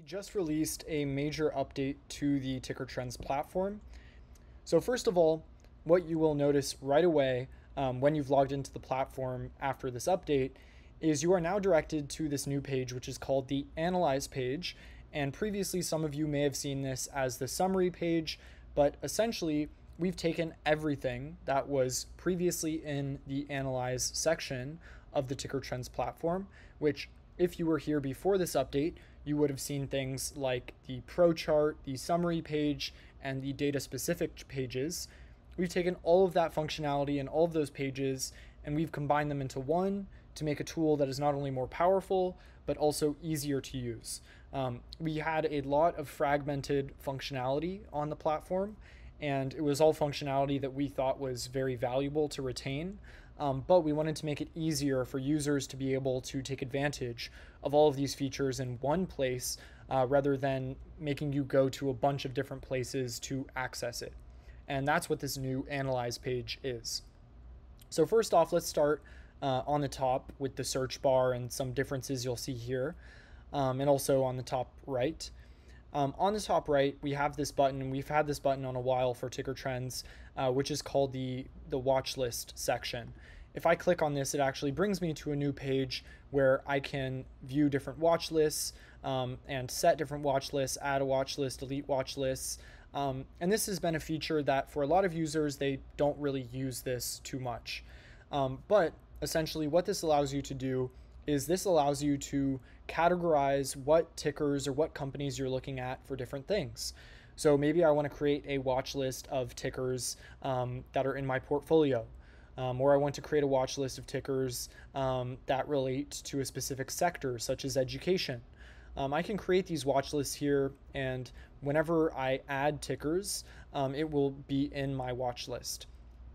just released a major update to the Ticker Trends platform. So first of all, what you will notice right away when you've logged into the platform after this update is you are now directed to this new page, which is called the Analyze page. And previously, some of you may have seen this as the summary page, but essentially, we've taken everything that was previously in the Analyze section of the Ticker Trends platform, which if you were here before this update, you would have seen things like the Pro chart, the summary page, and the data specific pages. We've taken all of that functionality and all of those pages, and we've combined them into one to make a tool that is not only more powerful, but also easier to use. We had a lot of fragmented functionality on the platform, and it was all functionality that we thought was very valuable to retain. But we wanted to make it easier for users to be able to take advantage of all of these features in one place rather than making you go to a bunch of different places to access it. And that's what this new Analyze page is. So first off, let's start on the top with the search bar and some differences you'll see here, and also on the top right. On the top right, we have this button, and we've had this button on a while for Ticker Trends, which is called the watch list section. If I click on this, it actually brings me to a new page where I can view different watch lists and set different watch lists, add a watch list, delete watch lists. And this has been a feature that for a lot of users, they don't really use this too much. But essentially what this allows you to do is this allows you to categorize what tickers or what companies you're looking at for different things. So maybe I want to create a watch list of tickers that are in my portfolio, or I want to create a watch list of tickers that relate to a specific sector, such as education. I can create these watch lists here, and whenever I add tickers, it will be in my watch list.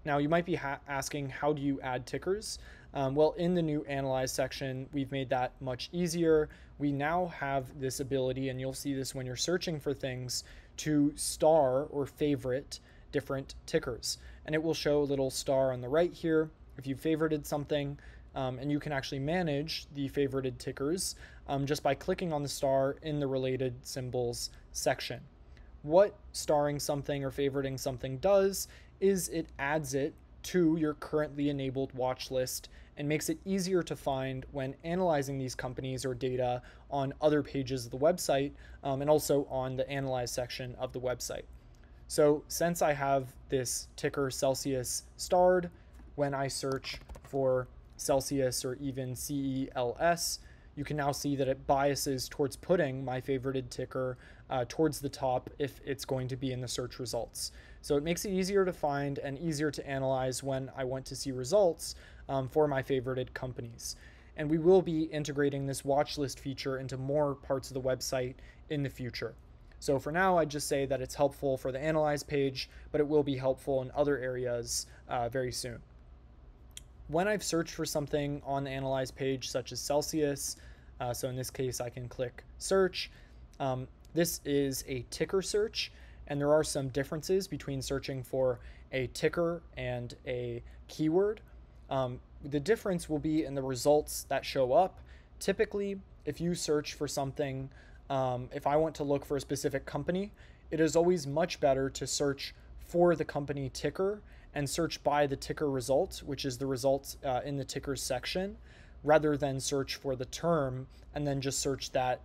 Now, you might be asking, how do you add tickers? Well, in the new Analyze section, we've made that much easier. We now have this ability, and you'll see this when you're searching for things, to star or favorite different tickers. And it will show a little star on the right here if you favorited something, and you can actually manage the favorited tickers just by clicking on the star in the related symbols section. What starring something or favoriting something does is it adds it to your currently enabled watch list and makes it easier to find when analyzing these companies or data on other pages of the website and also on the Analyze section of the website. So since I have this ticker Celsius starred, when I search for Celsius or even CELS, you can now see that it biases towards putting my favorited ticker towards the top if it's going to be in the search results. So it makes it easier to find and easier to analyze when I want to see results for my favorited companies. And we will be integrating this watch list feature into more parts of the website in the future. So for now, I'd just say that it's helpful for the Analyze page, but it will be helpful in other areas very soon. When I've searched for something on the Analyze page, such as Celsius, so in this case, I can click search. This is a ticker search, and there are some differences between searching for a ticker and a keyword. The difference will be in the results that show up. Typically, if you search for something, if I want to look for a specific company, it is always much better to search for the company ticker and search by the ticker result, which is the results in the tickers section, rather than search for the term and then just search that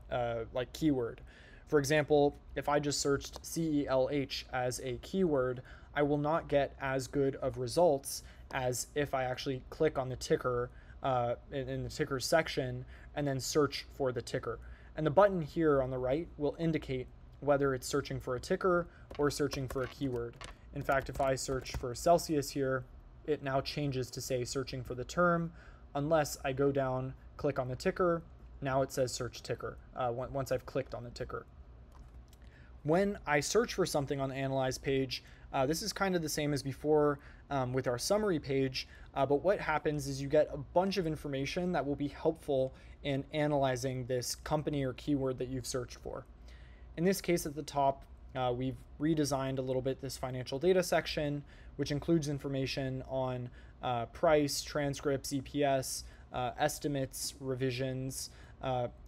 like keyword. For example, if I just searched CELH as a keyword, I will not get as good of results as if I actually click on the ticker in the ticker section and then search for the ticker. And the button here on the right will indicate whether it's searching for a ticker or searching for a keyword. In fact, if I search for Celsius here, it now changes to say searching for the term, unless I go down, click on the ticker. Now it says search ticker once I've clicked on the ticker. When I search for something on the Analyze page, this is kind of the same as before with our summary page, but what happens is you get a bunch of information that will be helpful in analyzing this company or keyword that you've searched for. In this case at the top, we've redesigned a little bit this financial data section, which includes information on price, transcripts, EPS, estimates, revisions,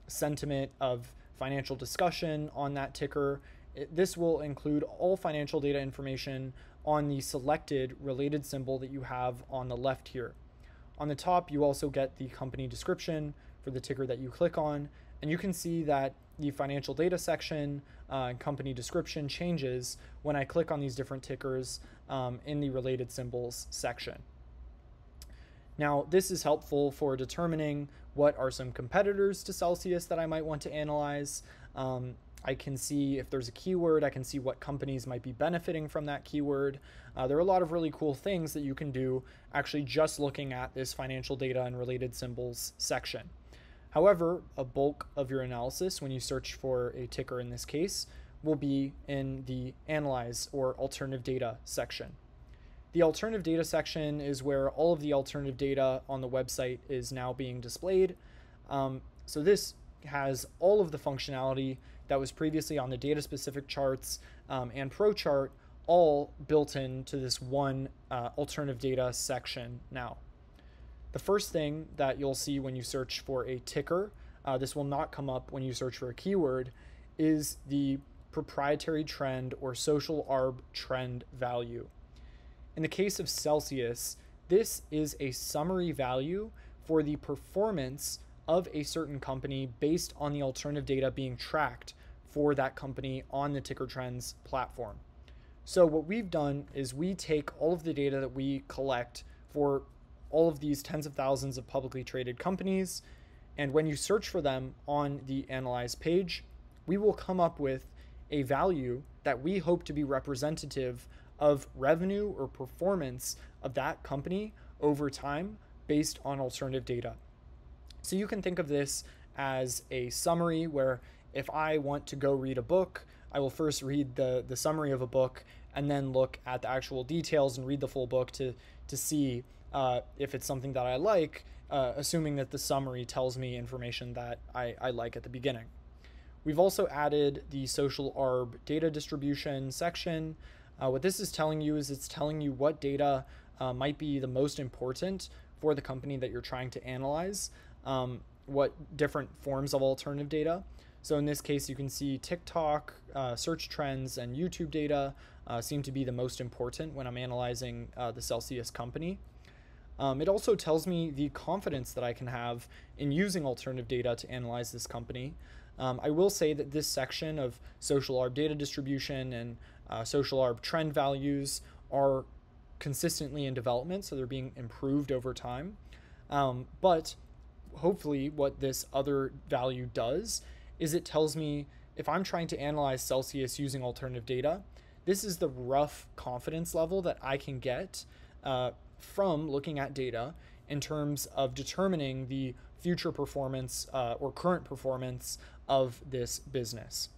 sentiment of financial discussion on that ticker. This will include all financial data information on the selected related symbol that you have on the left here. On the top, you also get the company description for the ticker that you click on, and you can see that the financial data section and company description changes when I click on these different tickers in the related symbols section. Now, this is helpful for determining what are some competitors to Celsius that I might want to analyze. I can see if there's a keyword, I can see what companies might be benefiting from that keyword. There are a lot of really cool things that you can do actually just looking at this financial data and related symbols section. However, a bulk of your analysis when you search for a ticker in this case will be in the Analyze or Alternative Data section. The Alternative Data section is where all of the alternative data on the website is now being displayed. So this has all of the functionality that was previously on the data-specific charts and ProChart all built into this one alternative data section now. The first thing that you'll see when you search for a ticker, this will not come up when you search for a keyword, is the proprietary trend or social arb trend value. In the case of Celsius, this is a summary value for the performance of a certain company based on the alternative data being tracked for that company on the Ticker Trends platform. So what we've done is we take all of the data that we collect for all of these tens of thousands of publicly traded companies, and when you search for them on the Analyze page, we will come up with a value that we hope to be representative of revenue or performance of that company over time based on alternative data. So you can think of this as a summary where if I want to go read a book, I will first read the summary of a book and then look at the actual details and read the full book to see if it's something that I like, assuming that the summary tells me information that I like at the beginning. We've also added the social arb data distribution section. What this is telling you is it's telling you what data might be the most important for the company that you're trying to analyze, what different forms of alternative data. So in this case, you can see TikTok, search trends, and YouTube data seem to be the most important when I'm analyzing the Celsius company. It also tells me the confidence that I can have in using alternative data to analyze this company. I will say that this section of social arb data distribution and social arb trend values are consistently in development, so they're being improved over time. But hopefully what this other value does is it tells me if I'm trying to analyze Celsius using alternative data, this is the rough confidence level that I can get from looking at data in terms of determining the future performance or current performance of this business.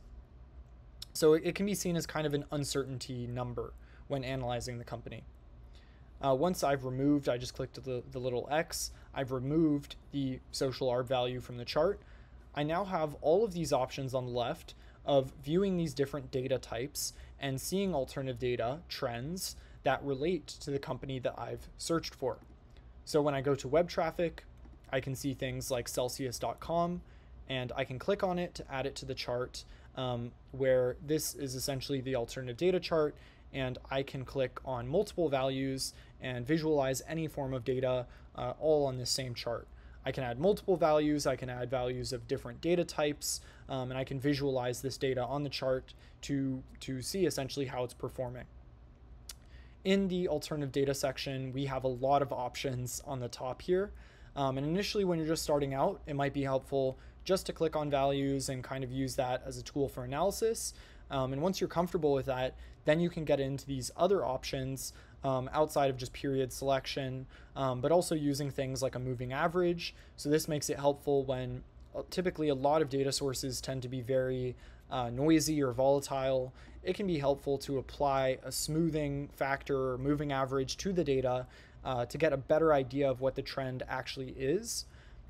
So it can be seen as kind of an uncertainty number when analyzing the company. Once I've removed, I just clicked the little X, I've removed the social arb value from the chart. I now have all of these options on the left of viewing these different data types and seeing alternative data trends that relate to the company that I've searched for. So when I go to web traffic, I can see things like Celsius.com, and I can click on it to add it to the chart, where this is essentially the alternative data chart, and I can click on multiple values and visualize any form of data all on this same chart. I can add multiple values, I can add values of different data types, and I can visualize this data on the chart to see essentially how it's performing. In the alternative data section, we have a lot of options on the top here. And initially when you're just starting out, it might be helpful just to click on values and kind of use that as a tool for analysis. And once you're comfortable with that, then you can get into these other options outside of just period selection, but also using things like a moving average. So this makes it helpful when typically a lot of data sources tend to be very noisy or volatile. It can be helpful to apply a smoothing factor or moving average to the data to get a better idea of what the trend actually is.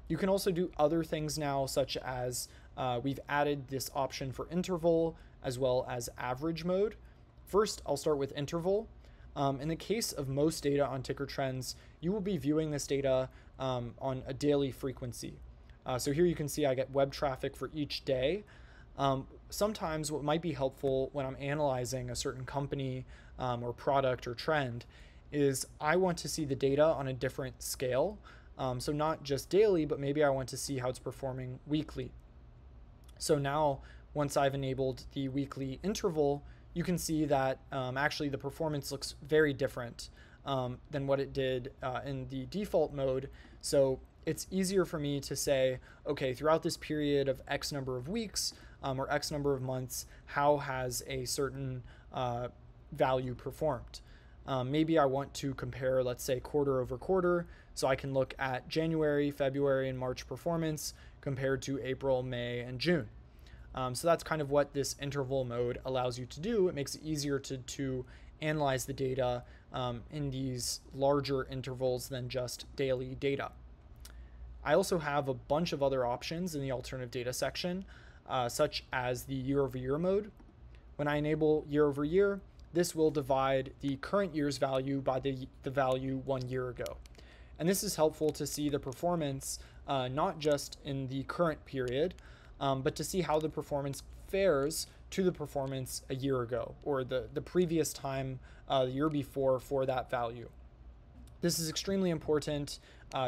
You can also do other things now, such as we've added this option for interval as well as average mode. First, I'll start with interval. In the case of most data on Ticker Trends, you will be viewing this data on a daily frequency. So here you can see I get web traffic for each day. Sometimes what might be helpful when I'm analyzing a certain company or product or trend is I want to see the data on a different scale. So not just daily, but maybe I want to see how it's performing weekly. So now, once I've enabled the weekly interval, you can see that actually the performance looks very different than what it did in the default mode. So it's easier for me to say, okay, throughout this period of X number of weeks or X number of months, how has a certain value performed? Maybe I want to compare, let's say, quarter over quarter. So I can look at January, February, and March performance compared to April, May, and June. So that's kind of what this interval mode allows you to do. It makes it easier to analyze the data in these larger intervals than just daily data. I also have a bunch of other options in the alternative data section, such as the year-over-year mode. When I enable year-over-year, this will divide the current year's value by the value 1 year ago. And this is helpful to see the performance not just in the current period, but to see how the performance fares to the performance a year ago or the previous time, the year before, for that value. This is extremely important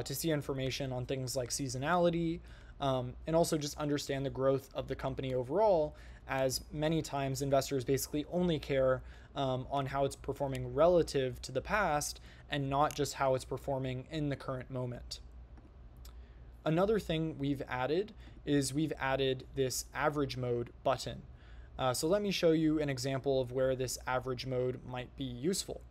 to see information on things like seasonality and also just understand the growth of the company overall, as many times investors basically only care on how it's performing relative to the past and not just how it's performing in the current moment. Another thing we've added is we've added this average mode button. So let me show you an example of where this average mode might be useful.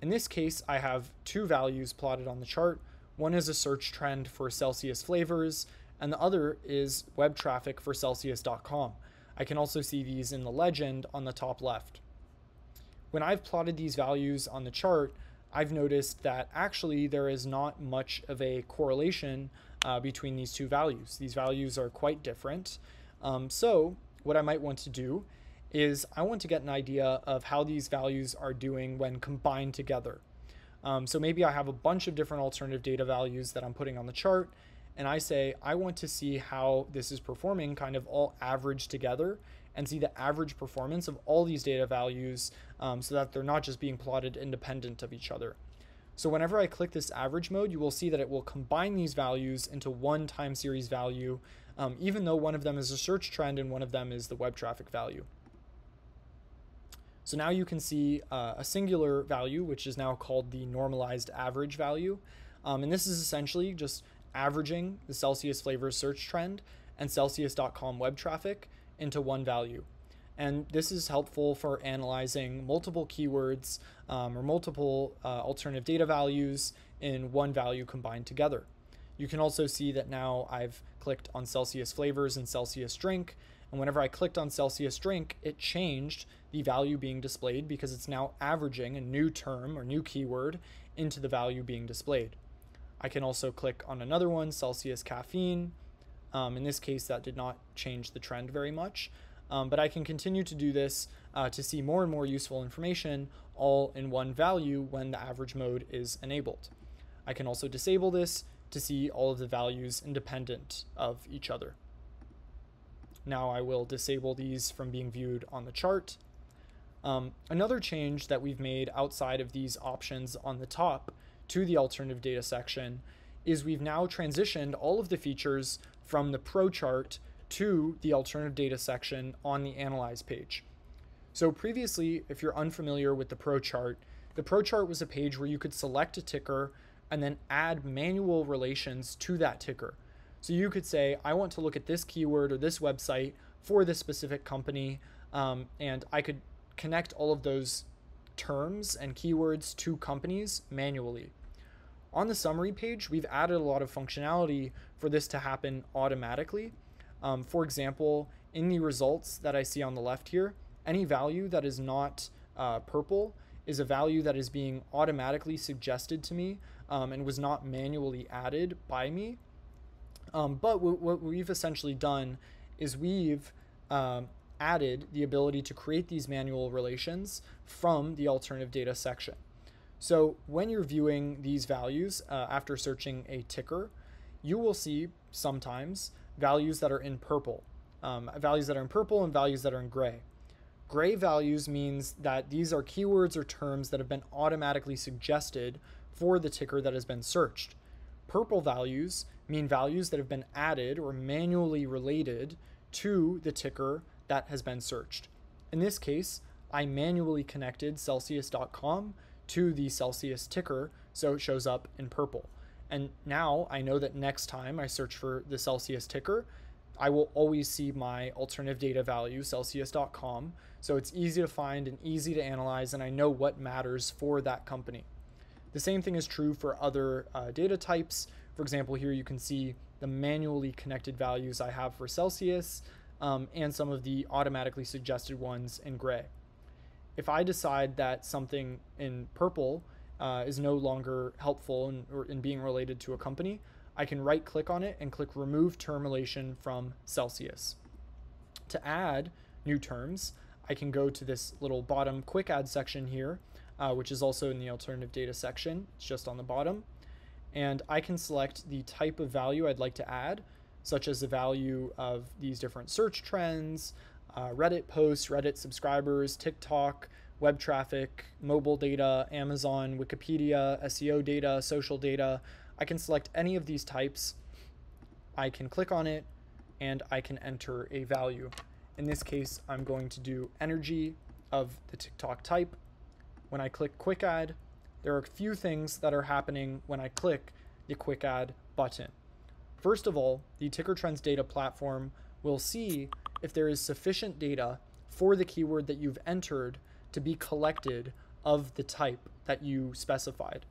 In this case, I have two values plotted on the chart. One is a search trend for Celsius flavors, and the other is web traffic for Celsius.com. I can also see these in the legend on the top left. When I've plotted these values on the chart, I've noticed that actually there is not much of a correlation between these two values. These values are quite different. So what I might want to do is I want to get an idea of how these values are doing when combined together. So maybe I have a bunch of different alternative data values that I'm putting on the chart, and I say I want to see how this is performing kind of all averaged together and see the average performance of all these data values so that they're not just being plotted independent of each other. So whenever I click this average mode, you will see that it will combine these values into one time series value, even though one of them is a search trend and one of them is the web traffic value. So now you can see a singular value, which is now called the normalized average value. And this is essentially just averaging the Celsius flavors search trend and Celsius.com web traffic into one value. And this is helpful for analyzing multiple keywords or multiple alternative data values in one value combined together. You can also see that now I've clicked on Celsius flavors and Celsius drink. And whenever I clicked on Celsius drink, it changed the value being displayed because it's now averaging a new term or new keyword into the value being displayed. I can also click on another one, Celsius caffeine. In this case, that did not change the trend very much, but I can continue to do this to see more and more useful information all in one value when the average mode is enabled. I can also disable this to see all of the values independent of each other. Now I will disable these from being viewed on the chart. Another change that we've made outside of these options on the top to the alternative data section is we've now transitioned all of the features from the Pro chart to the alternative data section on the Analyze page. So previously, if you're unfamiliar with the Pro chart was a page where you could select a ticker and then add manual relations to that ticker. So you could say, I want to look at this keyword or this website for this specific company, and I could connect all of those terms and keywords to companies manually. On the summary page, we've added a lot of functionality for this to happen automatically. For example, in the results that I see on the left here, any value that is not purple is a value that is being automatically suggested to me and was not manually added by me. But what we've essentially done is we've added the ability to create these manual relations from the alternative data section. So when you're viewing these values after searching a ticker, you will see sometimes values that are in purple. values that are in purple and values that are in gray. Gray values means that these are keywords or terms that have been automatically suggested for the ticker that has been searched. Purple values mean values that have been added or manually related to the ticker that has been searched. In this case, I manually connected Celsius.com to the Celsius ticker, so it shows up in purple. And now I know that next time I search for the Celsius ticker, I will always see my alternative data value, Celsius.com. So it's easy to find and easy to analyze, and I know what matters for that company. The same thing is true for other data types. For example, here you can see the manually connected values I have for Celsius and some of the automatically suggested ones in gray. If I decide that something in purple is no longer helpful in being related to a company, I can right click on it and click remove term relation from Celsius. To add new terms, I can go to this little bottom quick add section here, which is also in the alternative data section. It's just on the bottom. And I can select the type of value I'd like to add, such as the value of these different search trends, Reddit posts, Reddit subscribers, TikTok, web traffic, mobile data, Amazon, Wikipedia, SEO data, social data. I can select any of these types. I can click on it and I can enter a value. In this case, I'm going to do energy of the TikTok type. When I click quick add, there are a few things that are happening when I click the quick add button. First of all, the Ticker Trends data platform will see if there is sufficient data for the keyword that you've entered to be collected of the type that you specified.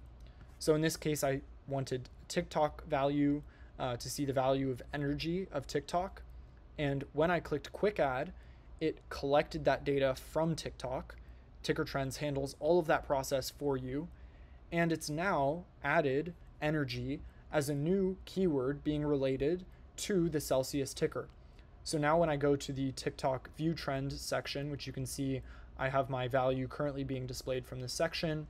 So in this case, I wanted TikTok value to see the value of energy of TikTok. And when I clicked quick add, it collected that data from TikTok. Ticker Trends handles all of that process for you. And it's now added energy as a new keyword being related to the Celsius ticker. So now when I go to the TikTok view trend section, which you can see I have my value currently being displayed from this section,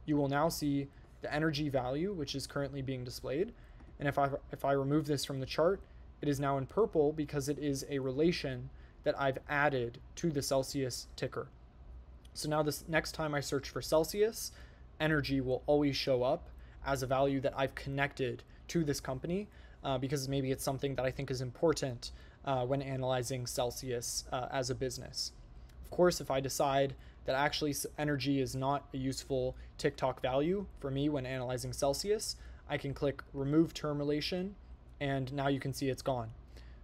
you will now see the energy value, which is currently being displayed. And if I remove this from the chart, it is now in purple because it is a relation that I've added to the Celsius ticker. So now this next time I search for Celsius, energy will always show up as a value that I've connected to this company because maybe it's something that I think is important when analyzing Celsius as a business. Of course, if I decide that actually energy is not a useful TikTok value for me when analyzing Celsius, I can click remove term relation, and now you can see it's gone.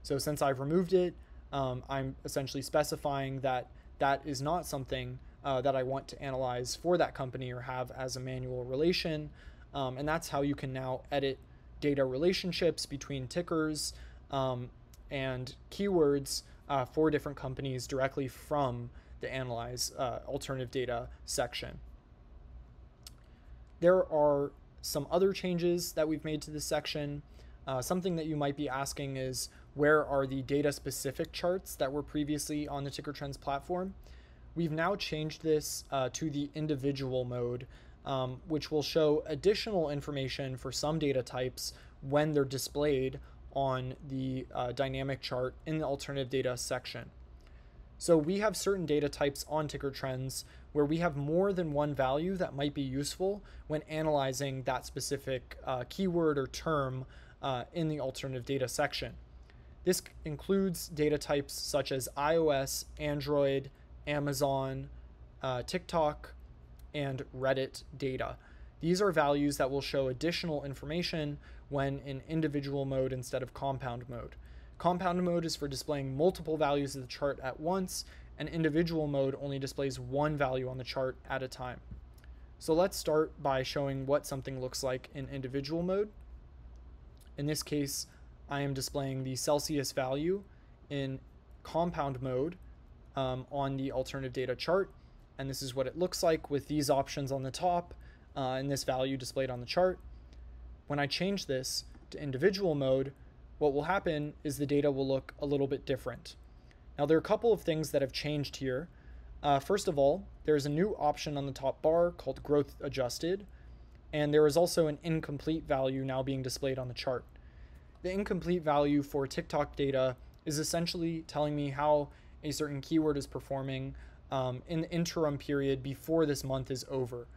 So since I've removed it, I'm essentially specifying that that is not something that I want to analyze for that company or have as a manual relation. And that's how you can now edit data relationships between tickers and keywords for different companies directly from the Analyze alternative data section. There are some other changes that we've made to this section. Something that you might be asking is, where are the data specific charts that were previously on the Ticker Trends platform? We've now changed this to the individual mode, which will show additional information for some data types when they're displayed on the dynamic chart in the alternative data section. So we have certain data types on Ticker Trends where we have more than one value that might be useful when analyzing that specific keyword or term in the alternative data section. This includes data types such as iOS, Android, Amazon, TikTok, and Reddit data. These are values that will show additional information when in individual mode instead of compound mode. Compound mode is for displaying multiple values of the chart at once, and individual mode only displays one value on the chart at a time. So let's start by showing what something looks like in individual mode. In this case, I am displaying the Celsius value in compound mode on the alternative data chart, and this is what it looks like with these options on the top and this value displayed on the chart. When I change this to individual mode, what will happen is the data will look a little bit different. Now there are a couple of things that have changed here. First of all, there's a new option on the top bar called growth adjusted, and there is also an incomplete value now being displayed on the chart. The incomplete value for TikTok data is essentially telling me how a certain keyword is performing in the interim period before this month is over.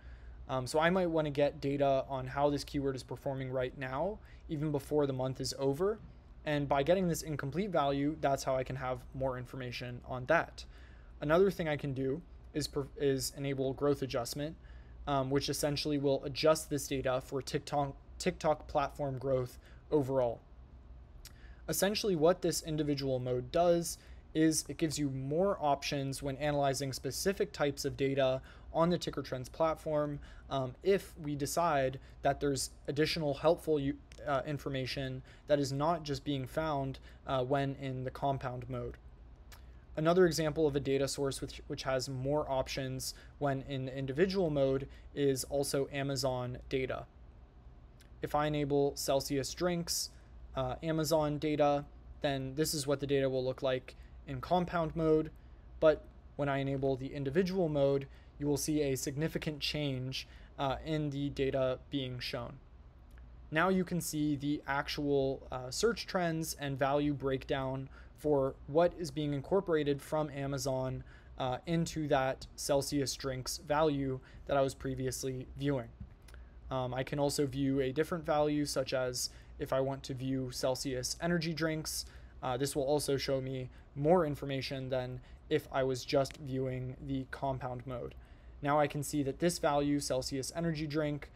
So I might want to get data on how this keyword is performing right now, even before the month is over. And by getting this incomplete value, that's how I can have more information on that. Another thing I can do is enable growth adjustment, which essentially will adjust this data for TikTok platform growth overall. Essentially, what this individual mode does is it gives you more options when analyzing specific types of data on the Ticker Trends platform if we decide that there's additional helpful information that is not just being found when in the compound mode. Another example of a data source which has more options when in the individual mode is also Amazon data. If I enable Celsius drinks, Amazon data, then this is what the data will look like in compound mode. But when I enable the individual mode, you will see a significant change in the data being shown. Now you can see the actual search trends and value breakdown for what is being incorporated from Amazon into that Celsius drinks value that I was previously viewing. I can also view a different value, such as if I want to view Celsius energy drinks. This will also show me more information than if I was just viewing the compound mode. Now I can see that this value, Celsius energy drink,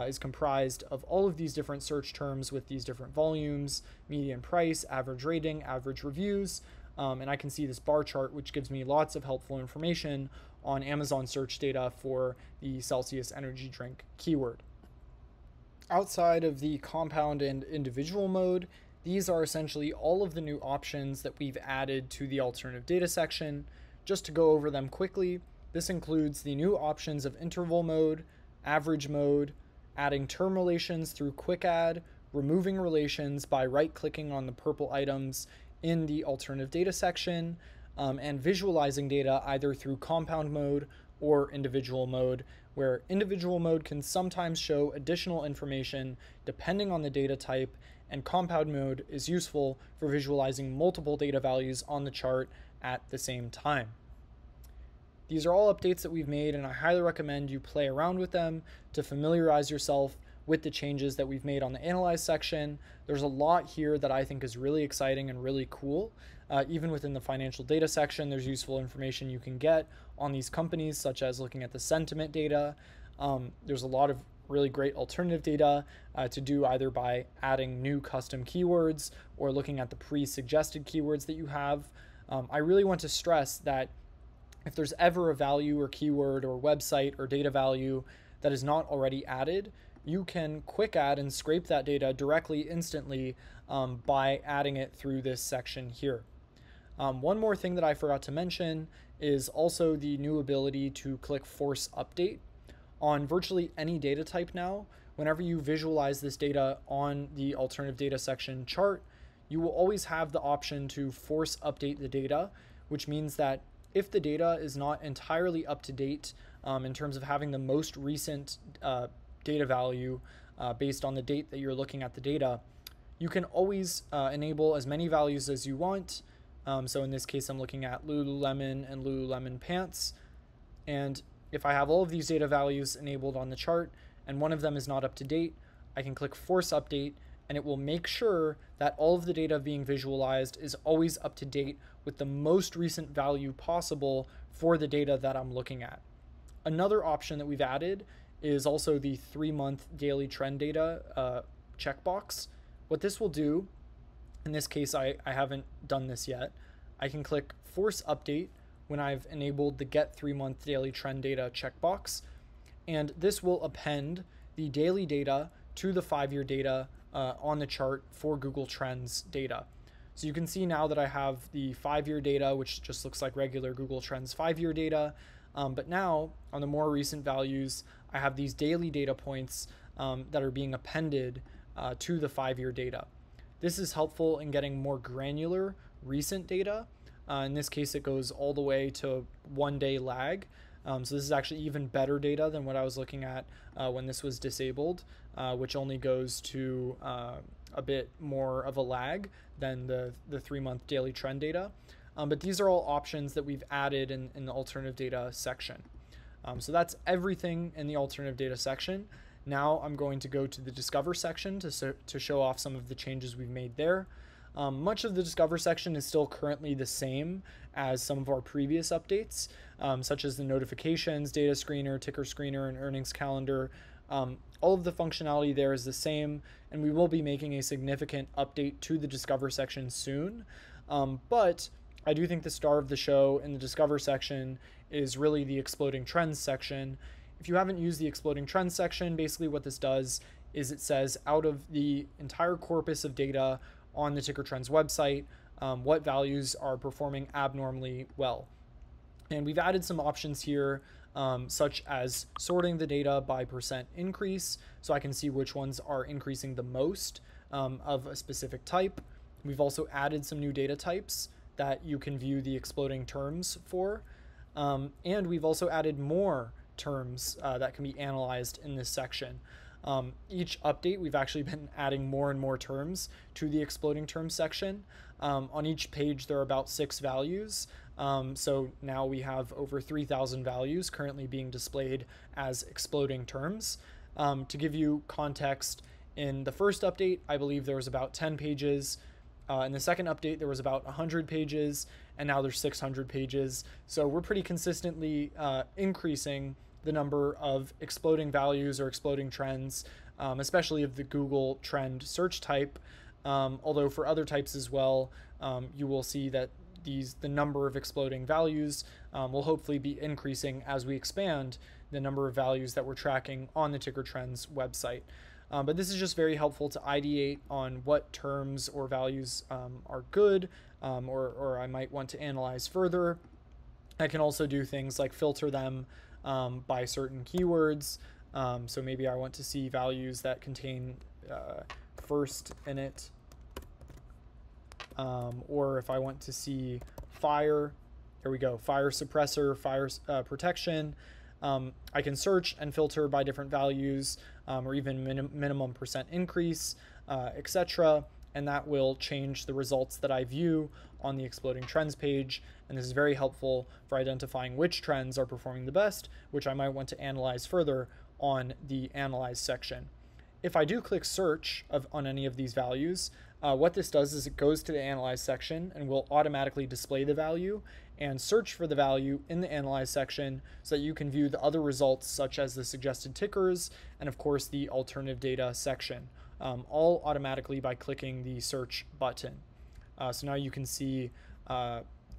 is comprised of all of these different search terms with these different volumes, median price, average rating, average reviews, and I can see this bar chart, which gives me lots of helpful information on Amazon search data for the Celsius energy drink keyword. Outside of the compound and individual mode, these are essentially all of the new options that we've added to the alternative data section. Just to go over them quickly, this includes the new options of interval mode, average mode, adding term relations through quick add, removing relations by right-clicking on the purple items in the alternative data section, and visualizing data either through compound mode or individual mode, where individual mode can sometimes show additional information depending on the data type, and compound mode is useful for visualizing multiple data values on the chart at the same time. These are all updates that we've made, and I highly recommend you play around with them to familiarize yourself with the changes that we've made on the Analyze section. There's a lot here that I think is really exciting and really cool. Even within the financial data section, there's useful information you can get on these companies, such as looking at the sentiment data. There's a lot of really great alternative data to do either by adding new custom keywords or looking at the pre-suggested keywords that you have. I really want to stress that if there's ever a value or keyword or website or data value that is not already added, you can quick add and scrape that data directly, instantly, by adding it through this section here. One more thing that I forgot to mention is also the new ability to click Force Update. On virtually any data type now, whenever you visualize this data on the alternative data section chart, you will always have the option to force update the data, which means that if the data is not entirely up to date in terms of having the most recent data value based on the date that you're looking at the data, you can always enable as many values as you want. So in this case, I'm looking at Lululemon and Lululemon pants. And if I have all of these data values enabled on the chart and one of them is not up to date, I can click Force Update, and it will make sure that all of the data being visualized is always up to date with the most recent value possible for the data that I'm looking at. Another option that we've added is also the 3-month daily trend data checkbox. What this will do, in this case I haven't done this yet, I can click Force Update when I've enabled the Get 3-month daily trend data checkbox, and this will append the daily data to the 5-year data on the chart for Google Trends data. So you can see now that I have the 5-year data, which just looks like regular Google Trends 5-year data, but now on the more recent values, I have these daily data points that are being appended to the 5-year data. This is helpful in getting more granular recent data. In this case, it goes all the way to 1-day lag. So this is actually even better data than what I was looking at when this was disabled, which only goes to a bit more of a lag than the 3-month daily trend data. But these are all options that we've added in the alternative data section. So that's everything in the alternative data section. Now I'm going to go to the Discover section to show off some of the changes we've made there. Much of the Discover section is still currently the same as some of our previous updates, such as the notifications, data screener, ticker screener, and earnings calendar. All of the functionality there is the same, and we will be making a significant update to the Discover section soon. But I do think the star of the show in the Discover section is really the Exploding Trends section. If you haven't used the Exploding Trends section, basically what this does is it says out of the entire corpus of data on the Ticker Trends website, what values are performing abnormally well. And we've added some options here, such as sorting the data by percent increase, so I can see which ones are increasing the most of a specific type. We've also added some new data types that you can view the exploding terms for. And we've also added more terms that can be analyzed in this section. Each update, we've actually been adding more and more terms to the exploding terms section. On each page, there are about 6 values. So now we have over 3,000 values currently being displayed as exploding terms. To give you context, in the first update, I believe there was about 10 pages. In the second update, there was about 100 pages, and now there's 600 pages. So we're pretty consistently increasing the number of exploding values or exploding trends, especially of the Google trend search type. Although for other types as well, you will see that the number of exploding values will hopefully be increasing as we expand the number of values that we're tracking on the Ticker Trends website. But this is just very helpful to ideate on what terms or values are good, or I might want to analyze further. I can also do things like filter them by certain keywords. So maybe I want to see values that contain first in it, or if I want to see fire, here we go, fire suppressor, fire protection. I can search and filter by different values, or even minimum percent increase, etc. And that will change the results that I view on the Exploding Trends page. And this is very helpful for identifying which trends are performing the best, which I might want to analyze further on the Analyze section. If I do click search on any of these values, what this does is it goes to the Analyze section and will automatically display the value and search for the value in the Analyze section so that you can view the other results, such as the suggested tickers and of course the alternative data section, all automatically by clicking the search button. So now you can see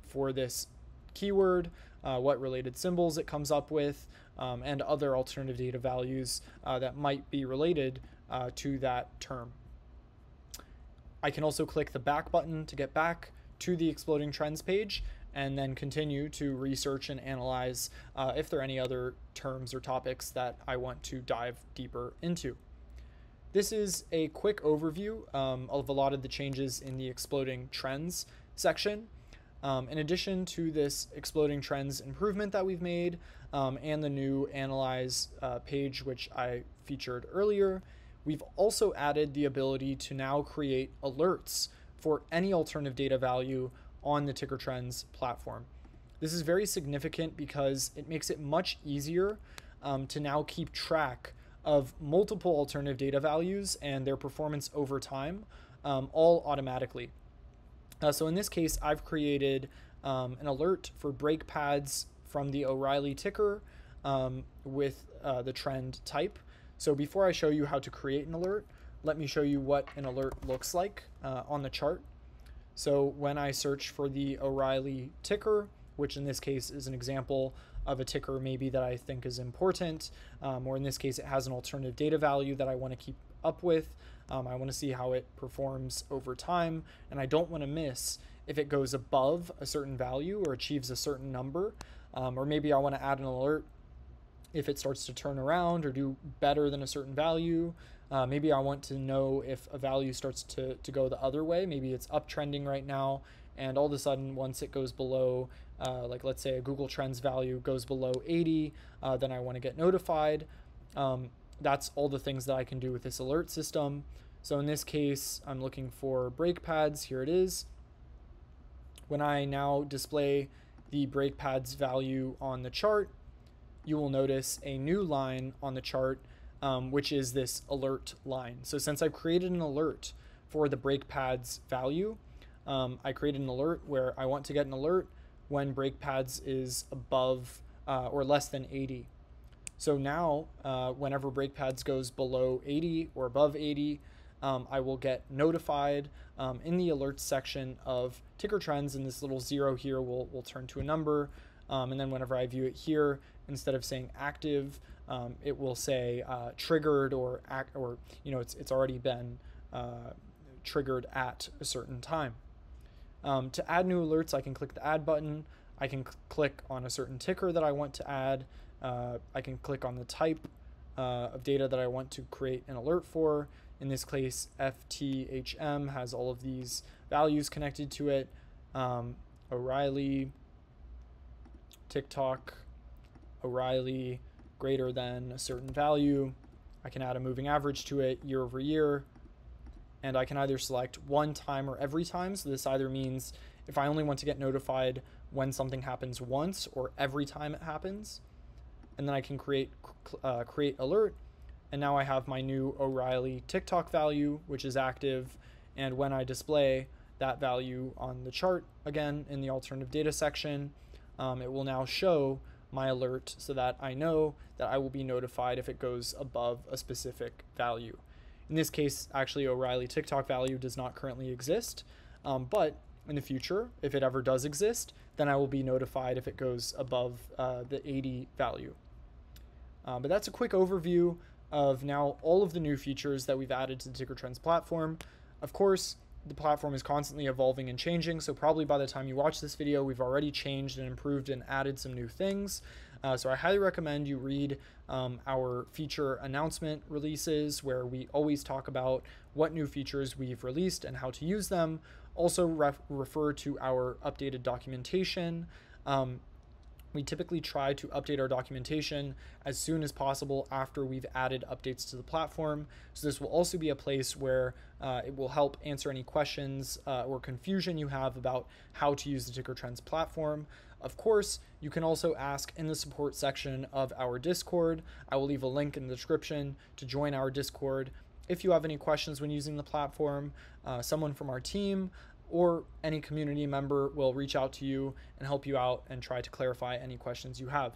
for this keyword what related symbols it comes up with, and other alternative data values that might be related to that term. I can also click the back button to get back to the Exploding Trends page and then continue to research and analyze if there are any other terms or topics that I want to dive deeper into. This is a quick overview of a lot of the changes in the Exploding Trends section. In addition to this Exploding Trends improvement that we've made and the new Analyze page, which I featured earlier, we've also added the ability to now create alerts for any alternative data value on the Ticker Trends platform. This is very significant because it makes it much easier to now keep track of multiple alternative data values and their performance over time, all automatically. So in this case, I've created an alert for brake pads from the O'Reilly ticker with the trend type. So before I show you how to create an alert, let me show you what an alert looks like on the chart. So when I search for the O'Reilly ticker, which in this case is an example of a ticker maybe that I think is important, or in this case it has an alternative data value that I want to keep up with. I want to see how it performs over time, and I don't want to miss if it goes above a certain value or achieves a certain number, or maybe I want to add an alert if it starts to turn around or do better than a certain value. Maybe I want to know if a value starts to go the other way. Maybe it's uptrending right now, and all of a sudden once it goes below, like let's say a Google Trends value goes below 80, then I want to get notified. That's all the things that I can do with this alert system. So in this case, I'm looking for brake pads. Here it is. When I now display the brake pads value on the chart, you will notice a new line on the chart, which is this alert line. So since I've created an alert for the brake pads value, I created an alert where I want to get an alert when brake pads is above or less than 80. So now, whenever brake pads goes below 80 or above 80, I will get notified in the alerts section of ticker trends, and this little 0 here will turn to a number. And then whenever I view it here, instead of saying active, it will say triggered or it's already been triggered at a certain time. To add new alerts, I can click the add button. I can click on a certain ticker that I want to add. I can click on the type of data that I want to create an alert for. In this case, FTHM has all of these values connected to it. O'Reilly, TikTok, O'Reilly greater than a certain value. I can add a moving average to it year over year. And I can either select one time or every time. So this either means if I only want to get notified when something happens once or every time it happens. And then I can create alert. And now I have my new O'Reilly TikTok value, which is active. And when I display that value on the chart again in the alternative data section, it will now show my alert so that I know that I will be notified if it goes above a specific value. In this case, actually, O'Reilly TikTok value does not currently exist, but in the future, if it ever does exist, then I will be notified if it goes above the 80 value. But that's a quick overview of now all of the new features that we've added to the Ticker Trends platform. Of course, the platform is constantly evolving and changing, so probably by the time you watch this video, we've already changed and improved and added some new things. So I highly recommend you read our feature announcement releases, where we always talk about what new features we've released and how to use them. Also refer to our updated documentation. We typically try to update our documentation as soon as possible after we've added updates to the platform. So this will also be a place where it will help answer any questions or confusion you have about how to use the Ticker Trends platform. Of course, you can also ask in the support section of our Discord. I will leave a link in the description to join our Discord. If you have any questions when using the platform, someone from our team or any community member will reach out to you and help you out and try to clarify any questions you have.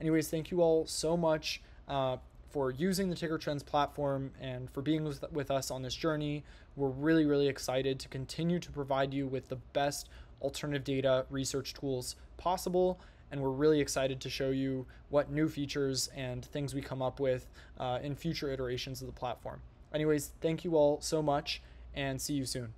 Anyways, thank you all so much for using the Ticker Trends platform and for being with us on this journey. We're really, really excited to continue to provide you with the best alternative data research tools possible, and we're really excited to show you what new features and things we come up with in future iterations of the platform. Anyways, thank you all so much, and see you soon.